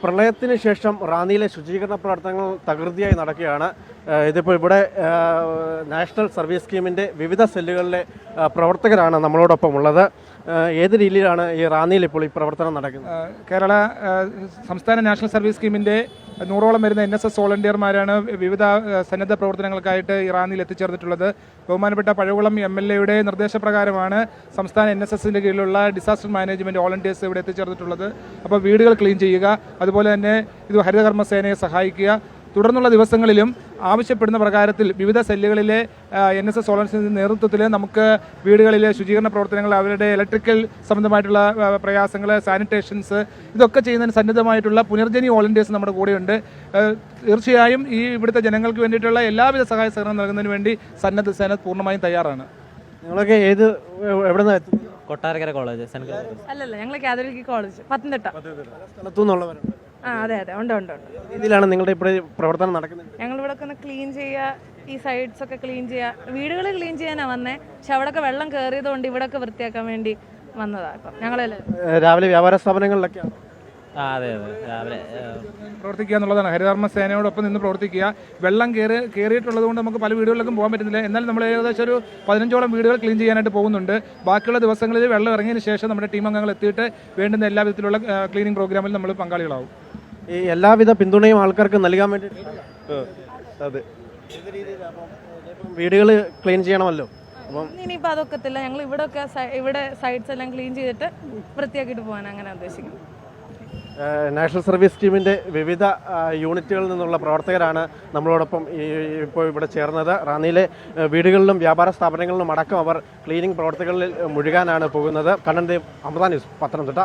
പ്രളയത്തിന് ശേഷം റാന്നിയിലെ ശുചീകരണ പ്രവർത്തനങ്ങൾ തകൃതിയായി നടക്കുകയാണ്. ഇതിപ്പോൾ ഇവിടെ നാഷണൽ സർവീസ് സ്കീമിൻ്റെ വിവിധ സെല്ലുകളിലെ പ്രവർത്തകരാണ് നമ്മളോടൊപ്പം ഉള്ളത്. ഏത് രീതിയിലാണ് ഈ റാന്നിയിൽ ഇപ്പോൾ ഈ പ്രവർത്തനം നടക്കുന്നത്? കേരള സംസ്ഥാന നാഷണൽ സർവീസ് സ്കീമിൻ്റെ 100ഓളം വരുന്ന NSS വോളണ്ടിയർമാരാണ് വിവിധ സന്നദ്ധ പ്രവർത്തനങ്ങൾക്കായിട്ട് ഈ റാന്നിയിൽ എത്തിച്ചേർന്നിട്ടുള്ളത്. ബഹുമാനപ്പെട്ട പഴകുളം MLA നിർദ്ദേശപ്രകാരമാണ് സംസ്ഥാന NSSൻ്റെ കീഴിലുള്ള ഡിസാസ്റ്റർ മാനേജ്മെൻറ്റ് വോളണ്ടിയേഴ്സ് ഇവിടെ എത്തിച്ചേർന്നിട്ടുള്ളത്. അപ്പോൾ വീടുകൾ ക്ലീൻ ചെയ്യുക, അതുപോലെ തന്നെ ഇത് ഹരിതകർമ്മസേനയെ സഹായിക്കുക. തുടർന്നുള്ള ദിവസങ്ങളിലും ആവശ്യപ്പെടുന്ന പ്രകാരത്തിൽ വിവിധ സെല്ലുകളിലെ NSS വോളണ്ടിയേഴ്സിൻ്റെ നേതൃത്വത്തിൽ നമുക്ക് വീടുകളിലെ ശുചീകരണ പ്രവർത്തനങ്ങൾ, അവരുടെ ഇലക്ട്രിക്കൽ സംബന്ധമായിട്ടുള്ള പ്രയാസങ്ങൾ, സാനിറ്റേഷൻസ്, ഇതൊക്കെ ചെയ്യുന്നതിന് സന്നദ്ധമായിട്ടുള്ള പുനർജനി വോളണ്ടിയേഴ്സ് നമ്മുടെ കൂടെയുണ്ട്. തീർച്ചയായും ഈ ഇവിടുത്തെ ജനങ്ങൾക്ക് വേണ്ടിയിട്ടുള്ള എല്ലാവിധ സഹായ സഹകരണം നൽകുന്നതിന് വേണ്ടി സന്നദ്ധ സേന പൂർണ്ണമായും തയ്യാറാണ്. നിങ്ങളൊക്കെ എവിടെ നിന്ന് എത്തുന്നത്? കൊട്ടാരക്കര കോളേജ്. അല്ലല്ല, ഞങ്ങൾ കാതോലിക് കോളേജ് പത്തനംതിട്ട സ്ഥലത്തുനിന്നുള്ളവരുണ്ട്. അതെ ഉണ്ട് രീതിയിലാണ് നിങ്ങളുടെ ഇപ്പോൾ പ്രവർത്തനം നടക്കുന്നത്? ഞങ്ങൾ ഇവിടെ ഒന്ന് ക്ലീൻ ചെയ്യുക, ഈ സൈഡ്സ് ഒക്കെ ക്ലീൻ ചെയ്യുക, വീടുകൾ ക്ലീൻ ചെയ്യാനാണ് വന്നേ. പക്ഷെ അവിടെയൊക്കെ വെള്ളം കയറിയതുകൊണ്ട് ഇവിടെയൊക്കെ വൃത്തിയാക്കാൻ വേണ്ടി വന്നതാണ്. ഇപ്പം ഞങ്ങളെല്ലാം രാവിലെ വ്യാപാര സ്ഥാപനങ്ങളിലൊക്കെയാണ്. അതെ രാവിലെ പ്രവർത്തിക്കുക എന്നുള്ളതാണ്. ഹരിതകർമ്മ സേനയോടൊപ്പം നിന്ന് പ്രവർത്തിക്കുക. വെള്ളം കയറിയിട്ടുള്ളത് കൊണ്ട് നമുക്ക് പല വീടുകളിലേക്കും പോകാൻ പറ്റുന്നില്ല. എന്നാൽ നമ്മൾ ഏകദേശം ഒരു 15ഓളം വീടുകൾ ക്ലീൻ ചെയ്യാനായിട്ട് പോകുന്നുണ്ട്. ബാക്കിയുള്ള ദിവസങ്ങളിൽ വെള്ളം ഇറങ്ങിയതിന് ശേഷം നമ്മുടെ ടീം അംഗങ്ങൾ എത്തിയിട്ട് വേണ്ടുന്ന എല്ലാ വിധത്തിലുള്ള ക്ലീനിങ് പ്രോഗ്രാമിൽ നമ്മൾ പങ്കാളികളാവും. ഈ എല്ലാവിധ പിന്തുണയും ആൾക്കാർക്ക് നൽകാൻ വേണ്ടി അതെ വീടുകൾ ക്ലീൻ ചെയ്യണമല്ലോ. അപ്പം ഇനിയിപ്പോൾ അതൊക്കത്തില്ല, ഞങ്ങൾ ഇവിടെ സൈഡ്സ് എല്ലാം ക്ലീൻ ചെയ്തിട്ട് വൃത്തിയാക്കിയിട്ട് പോകാൻ അങ്ങനെ ഉദ്ദേശിക്കുന്നു. നാഷണൽ സർവീസ് സ്കീമിൻ്റെ വിവിധ യൂണിറ്റുകളിൽ നിന്നുള്ള പ്രവർത്തകരാണ് നമ്മളോടൊപ്പം ഇപ്പോൾ ഇവിടെ ചേർന്നത്. റാന്നിയിലെ വീടുകളിലും വ്യാപാര സ്ഥാപനങ്ങളിലും അടക്കം അവർ ക്ലീനിങ് പ്രവർത്തനങ്ങളിൽ മുഴുകാനാണ് പോകുന്നത്. കണ്ണൻ ദേവ്, അമൃത ന്യൂസ്, പത്തനംതിട്ട.